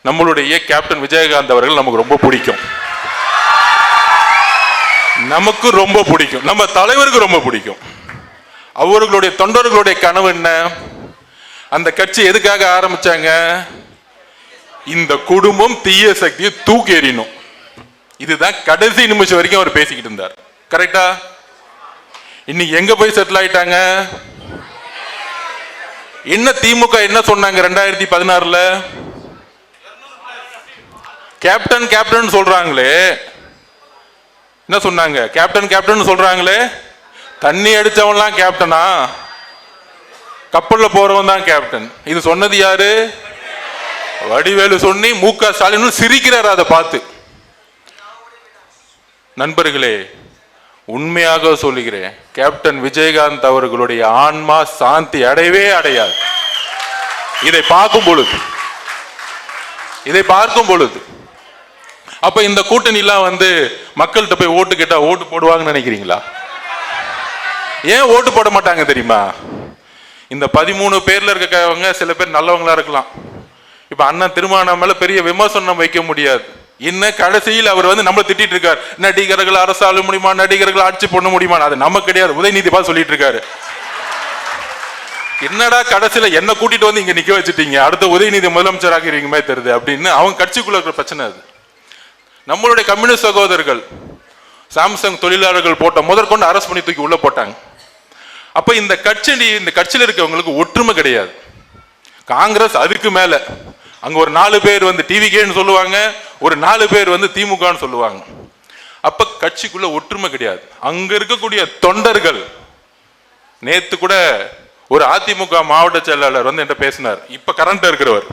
நம்மளுடைய கேப்டன் விஜயகாந்த் அவர்கள் நமக்கு ரொம்ப பிடிக்கும். நமக்கு ரொம்ப பிடிக்கும், நம்ம தலைவருக்கு ரொம்ப பிடிக்கும். அவர்களுடைய தொண்டர்களுடைய கனவு என்ன? அந்த கட்சி எதுக்காக ஆரம்பிச்சாங்க? இந்த குடும்பம் தீய சக்தியை தூக்கி எறியணும். இதுதான் கடைசி நிமிஷம் வரைக்கும் அவர் பேசிக்கிட்டு இருந்தார். கரெக்டா? இன்னைக்கு எங்க போய் செட்டில் ஆயிட்டாங்க? என்ன திமுக என்ன சொன்னாங்க 2016? கேப்டன் கேப்டன் சொல்றாங்களே, என்ன சொன்னாங்க? கேப்டன் கேப்டன் சொல்றாங்களே, தண்ணி அடிச்சவன்லாம் கேப்டனா? கப்பல்ல போறவன் தான் கேப்டன். இது சொன்னது யாரு? வடிவேலு சொன்னி மு.க. ஸ்டாலின் சிரிக்கிறார் அதை பார்த்து. நண்பர்களே, உண்மையாக சொல்லுகிறேன், கேப்டன் விஜயகாந்த் அவர்களுடைய ஆன்மா சாந்தி அடையவே அடையாது. இதை பார்க்கும் பொழுது அப்ப இந்த கூட்டணி எல்லாம் மக்கள்கிட்ட போய் ஓட்டு கேட்டா ஓட்டு போடுவாங்கன்னு நினைக்கிறீங்களா? ஏன் ஓட்டு போட மாட்டாங்க தெரியுமா? இந்த 13 பேர்ல இருக்கவங்க சில பேர் நல்லவங்களா இருக்கலாம். இப்ப அண்ணன் திருமாவளவன் மேல பெரிய விமர்சனம் வைக்க முடியாது. என்ன கடைசியில் அவர் நம்மள திட்டிட்டு இருக்காரு, நடிகர்கள் அரசாள முடியுமா, நடிகர்கள் ஆட்சி பண்ண முடியுமா? அது நமக்கு கிடையாது, உதயநிதி பா சொல்லிட்டு இருக்காரு. என்னடா கடைசியில என்ன கூட்டிட்டு இங்க நிக்க வச்சுட்டீங்க, அடுத்த உதயநிதி முதலமைச்சராக இருக்கீங்க தெரியுது அப்படின்னு அவங்க கட்சிக்குள்ள இருக்கிற பிரச்சனை. அது நம்மளுடைய கம்யூனிஸ்ட் சகோதரர்கள் சாம்சங் தொழிலாளர்கள் போட்ட முதற்கொண்டு அரசு பண்ணி தூக்கி உள்ள போட்டாங்க. அப்ப இந்த கட்சியில் இருக்கவங்களுக்கு ஒற்றுமை கிடையாது. காங்கிரஸ் அதுக்கு மேல, அங்க ஒரு 4 பேர் டிவிகேன்னு சொல்லுவாங்க, ஒரு 4 பேர் திமுகன்னு சொல்லுவாங்க. அப்ப கட்சிக்குள்ள ஒற்றுமை கிடையாது. அங்க இருக்கக்கூடிய தொண்டர்கள், நேத்து கூட ஒரு அதிமுக மாவட்ட செயலாளர் என்கிட்ட பேசினார். இப்ப கரண்ட் இருக்கிறவர்,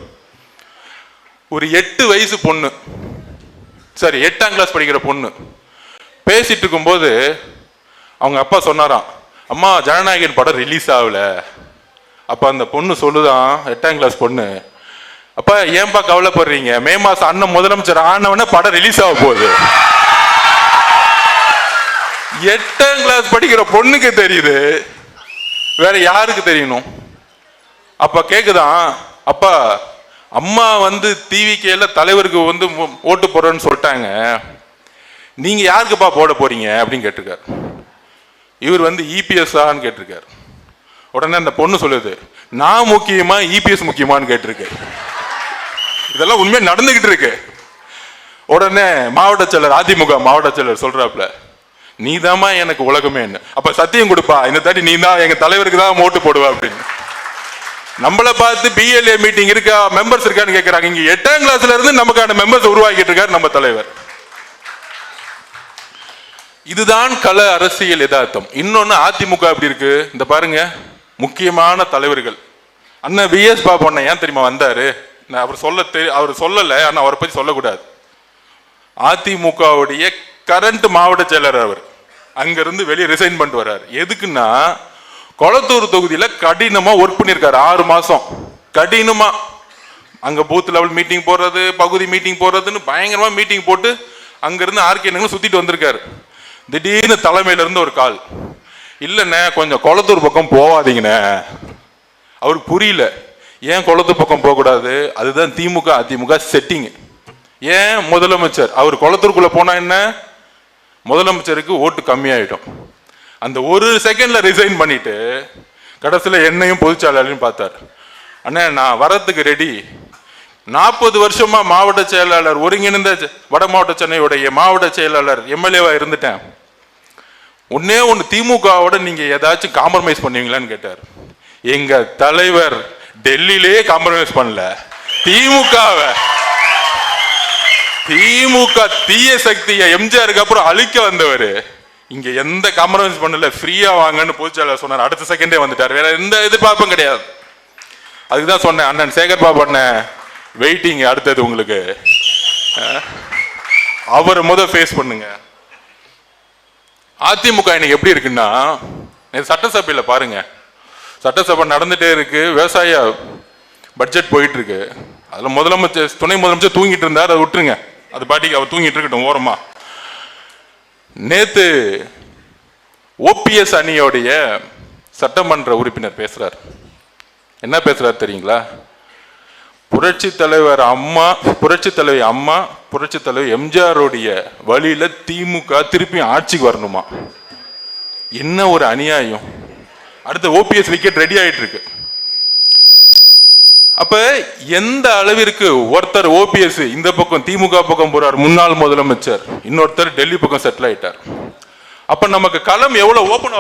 ஒரு 8 வயசு பொண்ணு, சரி 8ஆம் கிளாஸ் படிக்கிற பொண்ணு பேசிட்டு இருக்கும்போது அவங்க அப்பா சொன்னாராம், அம்மா ஜனநாயகன் படம் ரிலீஸ் ஆகல. அப்ப அந்த பொண்ணு சொல்லுதான், 8ஆம் கிளாஸ் பொண்ணு, அப்ப ஏன்பா கவலைப்படுறீங்க, மே மாசம் அண்ணன் முதலமைச்சர் ஆனவன படம் ரிலீஸ் ஆக போகுது. 8ஆம் கிளாஸ் படிக்கிற பொண்ணுக்கு தெரியுது, வேற யாருக்கு தெரியணும்? அப்ப கேக்குதான், அப்பா அம்மா டிவிகேல தலைவருக்கு ஓட்டு போடுறேன்னு சொல்லிட்டாங்க, நீங்க யாருக்குப்பா போட போறீங்க அப்படின்னு கேட்டிருக்காரு. இவர் இபிஎஸ் ஆன்னு கேட்டிருக்காரு. உடனே அந்த பொண்ணு சொல்லுது, நான் முக்கியமா இபிஎஸ் முக்கியமான்னு கேட்டிருக்கு. இதெல்லாம் உண்மையா நடந்துகிட்டு இருக்கு. உடனே மாவட்ட செயலர், அதிமுக மாவட்ட செயலர் சொல்றாப்ல, நீதாமா எனக்கு உலகமே. அப்ப சத்தியம் கொடுப்பா, இந்த தாட்டி நீ தான் எங்க தலைவருக்கு தான் ஓட்டு போடுவா அப்படின்னு. நம்மளை பார்த்து பிஎல்ஏ மீட்டிங் இருக்கா, மெம்பர்ஸ் இருக்கான்னு கேட்கிறாங்க. இங்க 8ஆம் கிளாஸ்ல இருந்து நமக்கான மெம்பர்ஸ் உருவாக்கிட்டு இருக்காரு நம்ம தலைவர். இதுதான் கள அரசியல் யதார்த்தம். இன்னொன்னு அதிமுக எப்படி இருக்கு, இந்த பாருங்க, முக்கியமான தலைவர்கள் அண்ணன் விஎஸ் பாபு அண்ணன் ஏன் தெரியுமா வந்தாரு? அவர் சொல்லல, ஆனா அவரை பத்தி சொல்லக்கூடாது. அதிமுகவுடைய கரண்ட் மாவட்ட செயலர் அவர், அங்கிருந்து வெளியே ரிசைன் பண்ணிட்டு வர்றாரு. எதுக்குன்னா, கொளத்தூர் தொகுதியில கடினமா ஒர்க் பண்ணிருக்காரு 6 மாசம். கடினமா அங்க பூத் லெவல் மீட்டிங் போடுறது, பகுதி மீட்டிங் போடுறதுன்னு பயங்கரமா மீட்டிங் போட்டு அங்கிருந்து ஆர்கே சுத்திட்டு வந்திருக்காரு. திடீர்னு தலைமையில இருந்து ஒரு கால், இல்லைண்ணே கொஞ்சம் கொளத்தூர் பக்கம் போவாதீங்கண்ணே. அவருக்கு புரியல, ஏன் கொளத்தூர் பக்கம் போகக்கூடாது, அதுதான் திமுக அதிமுக செட்டிங். ஏன் முதலமைச்சர் அவர் கொளத்தூருக்குள்ள போனா என்ன, முதலமைச்சருக்கு ஓட்டு கம்மியாயிடும். அந்த ஒரு செகண்ட்ல ரிசைன் பண்ணிட்டு கடைசியில என்னையும் பொதுச்செயலாளரையும் பார்த்தார். அண்ணே நான் வரத்துக்கு ரெடி, 40 வருஷமா மாவட்ட செயலாளர், ஒருங்கிணைந்த வட மாவட்ட சென்னையுடைய மாவட்ட செயலாளர், எம்எல்ஏவா இருந்துட்டேன். ஒன்னே ஒன்று, திமுகவோட நீங்க ஏதாச்சும் காம்ப்ரமைஸ் பண்ணுவீங்களான்னு கேட்டார். எங்க தலைவர் டெல்லியிலே காம்ப்ரமைஸ் பண்ணல, திமுக தீய சக்தியை எம்ஜிஆருக்கு அப்புறம் அழிக்க வந்தவர், இங்க எந்த காம்ப்ரமைஸ் பண்ணல, ஃப்ரீயா வாங்கன்னு பொதுச்செயலாளர் சொன்னார். அடுத்த செகண்டே வந்துட்டார், வேற எந்த எதிர்பார்ப்பும் கிடையாது. அதுக்குதான் சொன்னேன், அண்ணன் சேகர் பாபு அண்ணன் வெயிட்டிங், அடுத்தது உங்களுக்கு அவரை ஃபேஸ் பண்ணுங்க. அதிமுக இன்னைக்கு எப்படி இருக்குன்னா, சட்டசபையில பாருங்க, சட்டசபை நடந்துட்டே இருக்கு, விவசாய பட்ஜெட் போயிட்டு இருக்கு. அதுல முதலமைச்சர், துணை முதலமைச்சர் தூங்கிட்டு இருந்தார், அதை விட்டுருங்க, அது பாட்டிக்கு அவர் தூங்கிட்டு இருக்கட்டும் ஓரமா. நேத்து ஓபிஎஸ் அணியோடைய சட்டமன்ற உறுப்பினர் பேசுறார். என்ன பேசுறாரு தெரியுங்களா? புரட்சி தலைவர் அம்மா, புரட்சி தலைவி அம்மா, புரட்சி தலைவர் எம்ஜிஆருடைய வழியில திமுக திருப்பி ஆட்சிக்கு வரணுமா? என்ன ஒரு அநியாயம். அடுத்த ஓபிஎஸ் விக்கெட் ரெடி ஆயிட்டு இருக்கு. அப்ப எந்த அளவிற்கு ஒருத்தர் ஓபிஎஸ் இந்த பக்கம் திமுக பக்கம் போறார், முன்னாள் முதலமைச்சர், இன்னொருத்தர் டெல்லி பக்கம் செட்டில் ஆயிட்டார். அப்ப நமக்கு களம் எவ்வளவு ஓபன்